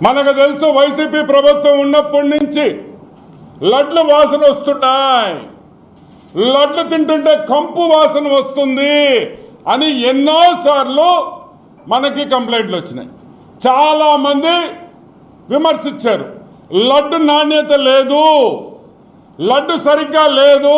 మనకు తెలుసు వైసీపీ ప్రభుత్వం ఉన్నప్పటి నుంచి లడ్లు వాసన వస్తున్నాయి, లడ్లు తింటుంటే కంపు వాసన వస్తుంది అని ఎన్నోసార్లు మనకి కంప్లైంట్లు వచ్చినాయి. చాలా మంది విమర్శించారు, లడ్డు నాణ్యత లేదు, లడ్డు సరిగ్గా లేదు,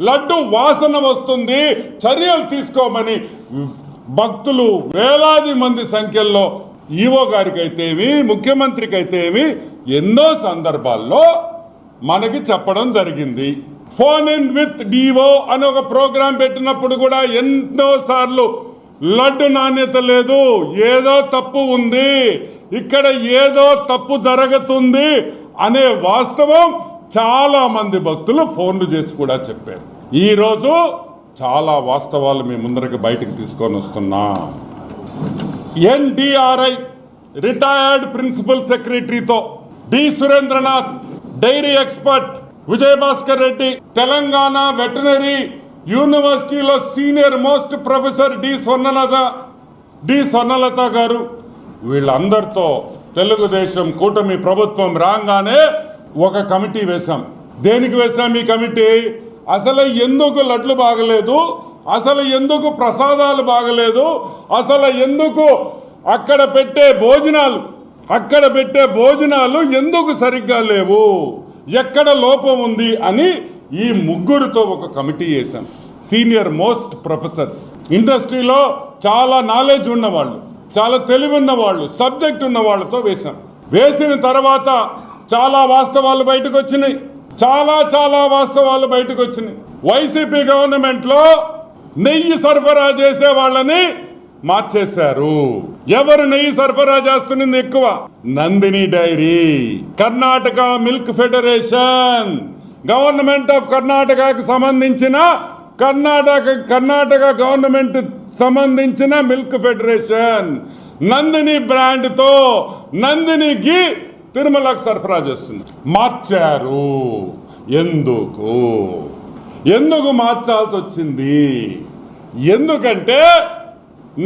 లడ్డు వాసన వస్తుంది, చర్యలు తీసుకోమని భక్తులు వేలాది మంది సంఖ్యలో ఈవో గారికి అయితేమి ముఖ్యమంత్రికి అయితేమి ఎన్నో సందర్భాల్లో మనకి చెప్పడం జరిగింది. ఫోన్ ఇన్ విత్ డివో అని ఒక ప్రోగ్రాం పెట్టినప్పుడు కూడా ఎన్నో సార్లు లడ్డు నాణ్యత లేదు, ఏదో తప్పు ఉంది, ఇక్కడ ఏదో తప్పు జరుగుతుంది అనే వాస్తవం చాలా మంది భక్తులు ఫోన్లు చేసి కూడా చెప్పారు. ఈరోజు చాలా వాస్తవాలు మీ ముందరికి బయటకు తీసుకొని వస్తున్నా. NDRI retired principal సెక్రటరీతో D Surendranath, dairy expert Vijayabhaskar Reddy, Telangana veterinary యూనివర్సిటీలో senior most professor D Swarnalatha గారు, వీళ్ళందరితో తెలుగుదేశం కూటమి ప్రభుత్వం రాగానే ఒక కమిటీ వేశాం. దేనికి వేశాం ఈ కమిటీ? అసలు ఎందుకు లడ్లు బాగలేదు, అసలు ఎందుకు ప్రసాదాలు బాగలేదు, అసలు ఎందుకు అక్కడ పెట్టే భోజనాలు ఎందుకు సరిగ్గా లేవు, ఎక్కడ లోపం ఉంది అని ఈ ముగ్గురితో ఒక కమిటీ వేశాం. సీనియర్ మోస్ట్ ప్రొఫెసర్స్, ఇండస్ట్రీలో చాలా నాలెడ్జ్ ఉన్నవాళ్ళు, చాలా తెలివి ఉన్నవాళ్ళు, సబ్జెక్ట్ ఉన్న వాళ్ళతో వేశాం. వేసిన తర్వాత చాలా వాస్తవాలు బయటకు వచ్చినాయి, చాలా వాస్తవాలు బయటకు వచ్చినాయి. వైసీపీ గవర్నమెంట్ లో నెయ్యి సరఫరా చేసే వాళ్ళని మార్చేశారు. ఎవరు నెయ్యి సరఫరా చేస్తున్నది ఎక్కువ? Nandini dairy, Karnataka milk federation, government of కర్ణాటకకు సంబంధించిన కర్ణాటక గవర్నమెంట్ సంబంధించిన మిల్క్ ఫెడరేషన్ నందిని బ్రాండ్ తో నందినికి తిరుమలకు సరఫరా చేస్తుంది. మార్చారు. ఎందుకు మార్చాల్సి వచ్చింది? ఎందుకంటే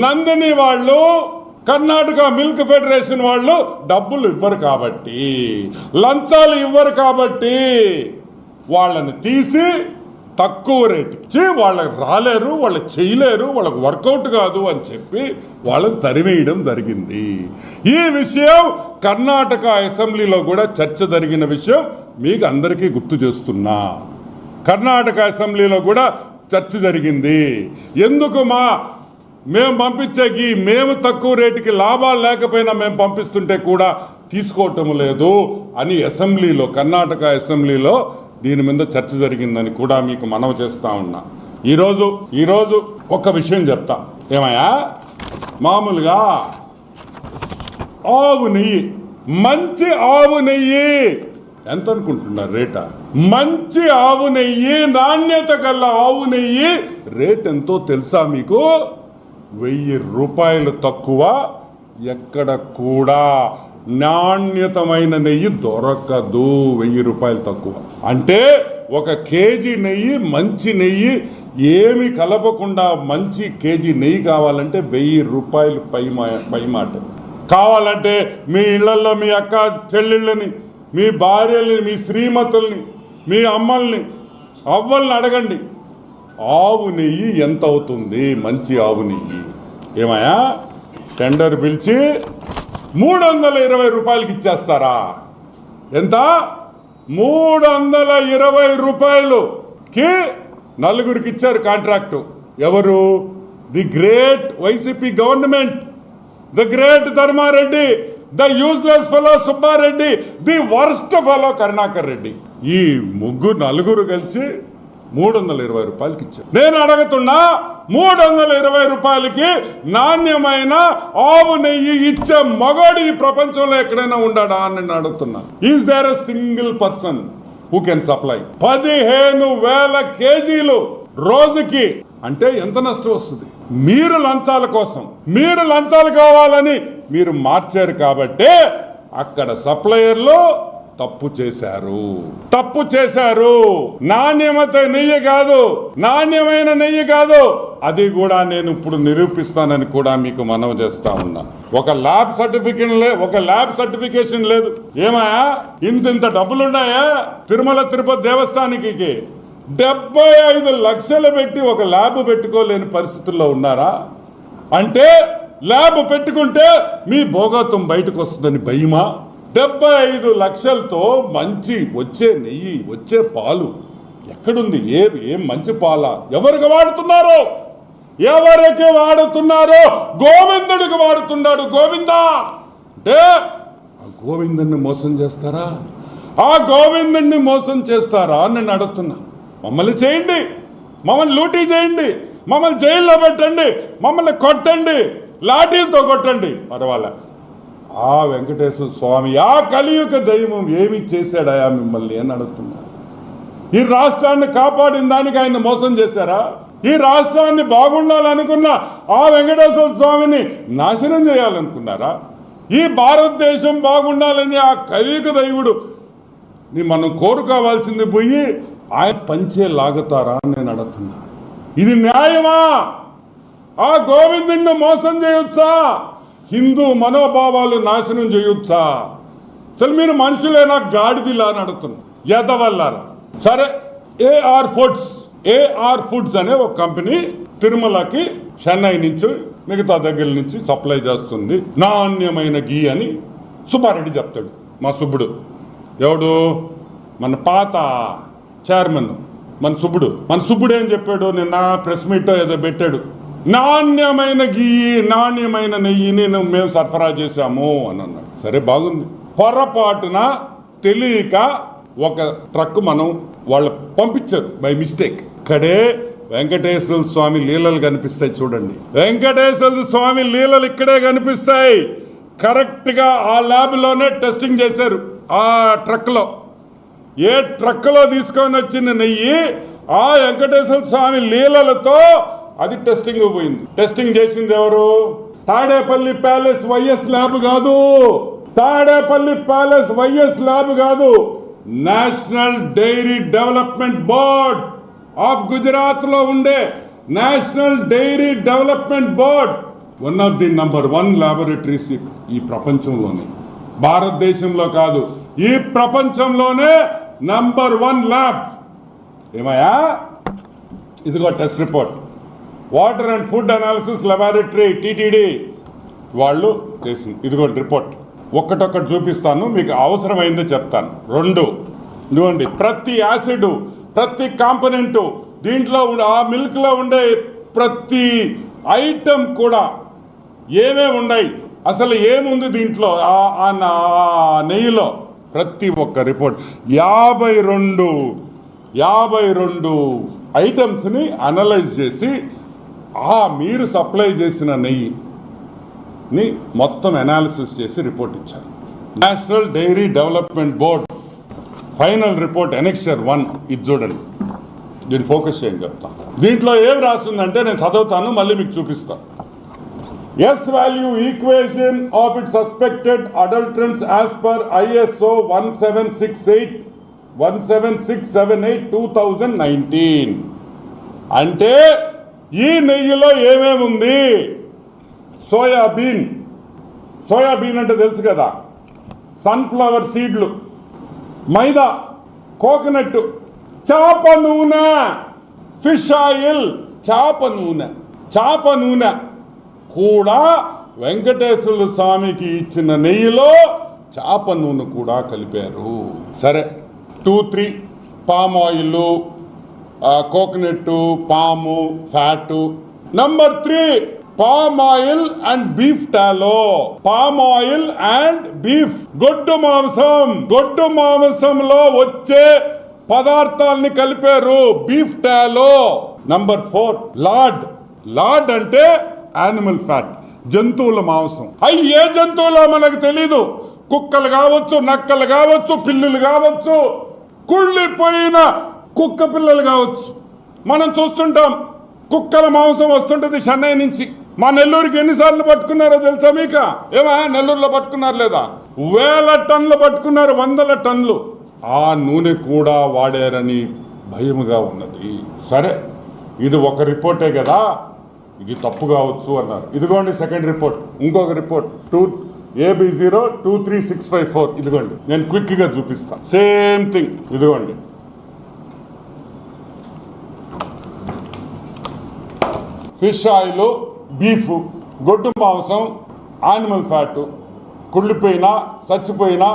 నందిని వాళ్ళు, కర్ణాటక మిల్క్ ఫెడరేషన్ వాళ్ళు డబ్బులు ఇవ్వరు కాబట్టి, లంచాలు ఇవ్వరు కాబట్టి వాళ్ళని తీసి తక్కువ రేటు ఇచ్చి వాళ్ళకి రాలేరు, వాళ్ళు చేయలేరు, వాళ్ళకి వర్కౌట్ కాదు అని చెప్పి వాళ్ళని తరివేయడం జరిగింది. ఈ విషయం కర్ణాటక అసెంబ్లీలో కూడా చర్చ జరిగిన విషయం మీకు అందరికీ గుర్తు చేస్తున్నా. కర్ణాటక అసెంబ్లీలో కూడా చర్చ జరిగింది. ఎందుకు మేము పంపించేకి, మేము తక్కువ రేటుకి లాభాలు లేకపోయినా మేము పంపిస్తుంటే కూడా తీసుకోవటం లేదు అని అసెంబ్లీలో, కర్ణాటక అసెంబ్లీలో దీని మీద చర్చ జరిగిందని కూడా మీకు మనవి చేస్తా ఉన్నా. ఈరోజు ఒక విషయం చెప్తా. ఏమయ్యా, మామూలుగా ఆవు నెయ్యి, మంచి ఆవు నెయ్యి ఎంత అనుకుంటున్నారు రేటా? మంచి ఆవు నెయ్యి, నాణ్యత గల ఆవు నెయ్యి రేట్ ఎంతో తెలుసా మీకు? 1000 రూపాయలు తక్కువ ఎక్కడ కూడా నాణ్యతమైన నెయ్యి దొరకదు. 1000 రూపాయలు తక్కువ అంటే 1 కేజీ నెయ్యి, మంచి నెయ్యి ఏమి కలపకుండా మంచి కేజీ నెయ్యి కావాలంటే 1000 రూపాయలు పై మాట. కావాలంటే మీ ఇళ్లలో మీ అక్క చెల్లెళ్ళని, మీ భార్యల్ని, మీ శ్రీమతుల్ని, మీ అమ్మల్ని, అవ్వల్ని అడగండి, ఆవు నెయ్యి ఎంత అవుతుంది మంచి ఆవు నెయ్యి. ఏమయ్యా, టెండర్ పిలిచి 320 రూపాయలకి ఇచ్చేస్తారా? ఎంత? 320 రూపాయలుకి నలుగురికి ఇచ్చారు కాంట్రాక్టు. ఎవరు? The great YCP government, the great Dharma Reddy, the useless fellow Subba Reddy, the worst fellow Karunakar Reddy. ఈ నలుగురు కలిసి 320 రూపాయలకి ఇచ్చారు. నేను అడుగుతున్నా, 320 రూపాయలకి నాణ్యమైన ఆవు నెయ్యి ఇచ్చే మగోడు ఈ ప్రపంచంలో ఎక్కడైనా ఉన్నాడా అని నేను అడుగుతున్నా. Is there a single person who can supply 15,000 కేజీలు రోజుకి? అంటే ఎంత నష్టం వస్తుంది? మీరు లంచాల కోసం, మీరు లంచాలు కావాలని మీరు మార్చారు కాబట్టి అక్కడ సప్లయర్లు తప్పు చేశారు. నాణ్యమైన నెయ్యి కాదు అది కూడా నేను ఇప్పుడు నిరూపిస్తానని కూడా మీకు మనవి చేస్తా ఉన్నా. ఒక ల్యాబ్ సర్టిఫికేషన్ లేదు. ఏమాయా ఇంత డబ్బులున్నాయా? తిరుమల తిరుపతి దేవస్థానానికి 75 లక్షలు పెట్టి ఒక ల్యాబ్ పెట్టుకోలేని పరిస్థితుల్లో ఉన్నారా? అంటే ల్యాబ్ పెట్టుకుంటే మీ భోగత్వం బయటకు వస్తుందని భయమా? 75 లక్షలతో మంచి వచ్చే నెయ్యి, వచ్చే పాలు ఎక్కడుంది? ఏం మంచి పాల? ఎవరికి వాడుతున్నారో గోవిందుడికి వాడుతున్నాడు. గోవిందా అంటే ఆ గోవిందుడిని మోసం చేస్తారా? అని నేను అడుగుతున్నా. మమ్మల్ని చేయండి, మమ్మల్ని లూటీ చేయండి, మమ్మల్ని జైల్లో పెట్టండి, మమ్మల్ని కొట్టండి, లాఠీలతో కొట్టండి, పర్వాలే. ఆ వెంకటేశ్వర స్వామి, ఆ కలియుగ దైవం ఏమి చేశాడయా మిమ్మల్ని అని అడుగుతున్నా. ఈ రాష్ట్రాన్ని కాపాడిన దానికి ఆయన మోసం చేశారా? ఈ రాష్ట్రాన్ని బాగుండాలనుకున్న ఆ వెంకటేశ్వర స్వామిని నాశనం చేయాలనుకున్నారా? ఈ భారతదేశం బాగుండాలని ఆ కలియుగ దైవుడు మనం కోరుకోవాల్సింది పోయి ఆయన పంచే లాగుతారా అని నేను అడుగుతున్నా. ఇది న్యాయమా? ఆ గోవిందుడిని మోసం చేయొచ్చా? హిందూ మనోభావాలు నాశనం చేయొచ్చా? అసలు మీరు మనుషులేనా గాడిదిలా అని అడుగుతున్నా. ఎదవల్లారా. సరే, ఏఆర్ ఫుడ్స్ అనే ఒక కంపెనీ తిరుమలకి చెన్నై నుంచి మిగతా దగ్గర నుంచి సప్లై చేస్తుంది నాణ్యమైన గీ అని సుబ్బారెడ్డి చెప్తాడు. మా సుబ్బుడు ఎవడు? మన పాత చైర్మన్ మన సుబ్బుడు ఏం చెప్పాడు? నిన్న ప్రెస్ మీట్ ఏదో పెట్టాడు. నాణ్యమైన గీ, నాణ్యమైన నెయ్యిని మేము సరఫరా చేశాము అని అన్నాడు. సరే, బాగుంది. పొరపాటున తెలియక ఒక ట్రక్ వాళ్ళు పంపించారు బై మిస్టేక్. ఇక్కడే వెంకటేశ్వర స్వామి లీలలు కనిపిస్తాయి చూడండి. వెంకటేశ్వర స్వామి లీలలు ఇక్కడే కనిపిస్తాయి. కరెక్ట్ గా ఆ ల్యాబ్ లోనే టెస్టింగ్ చేశారు. ఆ ట్రక్ లో, ఏ ట్రక్ లో తీసుకొని వచ్చిన నెయ్యి ఆ వెంకటేశ్వర స్వామి లీలలతో అది టెస్టింగ్ పోయింది. టెస్టింగ్ చేసింది ఎవరు? తాడేపల్లి ప్యాలెస్ వైఎస్ ల్యాబ్ కాదు, national dairy development board of Gujarat లో ఉండే national dairy development board one of the number 1 laboratories ఈ ప్రపంచంలోనే, భారతదేశంలో కాదు, ఈ ప్రపంచంలోనే నంబర్ 1 ల్యాబ్. ఏమయ్యా? ఇదిగో test report. Water and food analysis laboratory TTD వాళ్ళు చేసింది. ఇదిగో రిపోర్ట్. ఒక్కటొక్కటి చూపిస్తాను, మీకు అవసరమైందో చెప్తాను. 2 ఇదిగోండి. ప్రతి యాసిడ్, ప్రతి కాంపోనెంట్ దీంట్లో ఆ మిల్క్ లో ఉండే ప్రతి ఐటమ్ కూడా ఏమేమి ఉన్నాయి, అసలు ఏముంది దీంట్లో, ఆ నెయ్యిలో, ప్రతి ఒక్క రిపోర్ట్ 52 ఐటమ్స్ని అనలైజ్ చేసి మీరు సప్లై చేసిన నెయ్యిని మొత్తం అనాలిసిస్ చేసి రిపోర్ట్ ఇచ్చారు. National dairy development board final report annexure 1 ఇది చూడండి. దీన్ని ఫోకస్ చేయండి చెప్తా. దీంట్లో ఏం రాస్తుందంటే నేను చదువుతాను, మళ్ళీ మీకు చూపిస్తాను. S value equation of its suspected adulterants as per ISO 17678/2019. అంటే ఈ నెయ్యిలో ఏమేమి ఉంది? సోయాబీన్ అంటే తెలుసు కదా, సన్ఫ్లవర్ సీడ్లు, మైదా, కోకోనట్, చేప నూనె, ఫిష్ ఆయిల్, చేప నూనె కూడా వెంకటేశ్వర స్వామికి ఇచ్చిన నెయ్యిలో చేప నూనె కూడా కలిపారు. సరే, 2-3 పామ్ ఆయిల్, కోకోనట్, పాము, fat. Number 3 palm oil and beef టాలో. Palm oil and beef, గొడ్డు మాంసంలో వచ్చే పదార్థాలని కలిపారు బీఫ్ టాలో. నంబర్ 4 లార్డ్ అంటే యానిమల్ ఫ్యాట్, జంతువుల మాంసం. ఏ జంతువులో మనకు తెలీదు. కుక్కలు కావచ్చు, నక్కలు కావచ్చు, పిల్లులు కావచ్చు, కుళ్ళిపోయిన కుక్క పిల్లలు కావచ్చు. మనం చూస్తుంటాం కుక్కల మాంసం వస్తుంటది చెన్నై నుంచి, మా నెల్లూరుకి ఎన్నిసార్లు పట్టుకున్నారో తెలుసా మీకు? ఏమా నెల్లూరులో పట్టుకున్నారు లేదా? 1000 టన్నులు పట్టుకున్నారు, 100 టన్నులు. ఆ నూనె కూడా వాడారని భయముగా ఉన్నది. సరే, ఇది ఒక రిపోర్టే కదా, ఇది తప్పు కావచ్చు అన్నారు. ఇదిగోండి సెకండ్ రిపోర్ట్, ఇంకొక రిపోర్ట్ AB023654. ఇదిగోండి, నేను క్విక్ గా చూపిస్తా. Same thing. ఇదిగోండి, ఫిష్ ఆయిల్, బీఫ్, గొడ్డు మాంసం, యానిమల్ ఫ్యాట్, కుళ్ళిపోయిన చచ్చిపోయిన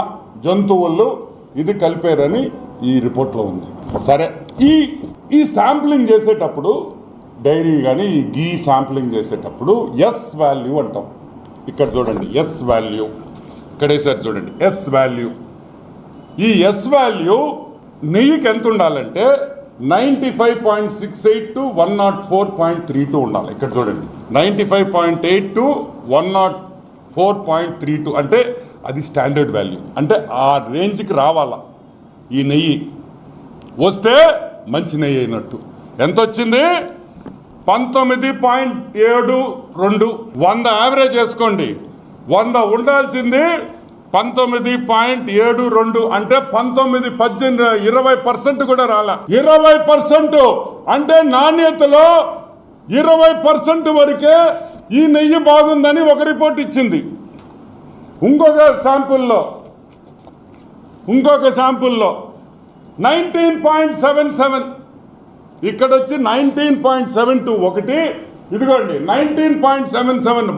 జంతువులు ఇది కలిపారని ఈ రిపోర్ట్లో ఉంది. సరే, ఈ శాంప్లింగ్ చేసేటప్పుడు డైరీ కానీ ఈ గీ శాంప్లింగ్ చేసేటప్పుడు ఎస్ వాల్యూ అంటాం. ఇక్కడ చూడండి, ఎస్ వాల్యూ ఇక్కడ వేసారు చూడండి, ఎస్ వాల్యూ. ఈ ఎస్ వాల్యూ నెయ్యికి ఎంత ఉండాలంటే 95.68 to 104.32 ఉండాలి. ఇక్కడ చూడండి, 95.8 to 104.32 అంటే అది స్టాండర్డ్ వాల్యూ. అంటే ఆ రేంజ్కి రావాలా ఈ నెయ్యి. వస్తే మంచి నెయ్యి అయినట్టు. ఎంత వచ్చింది? 19.72. 100 యావరేజ్ వేసుకోండి. 100 ఉండాల్సింది 19.72. అంటే 19, 18, 20% కూడా రాలా. 20% అంటే నాణ్యతలో 20% వరకే ఈ నెయ్యి బాగుందని ఒక రిపోర్ట్ ఇచ్చింది. ఇంకొక శాంపుల్లో 19.77, ఇక్కడ వచ్చి 19.72 ఒకటి. ఇదిగోండి 19.77.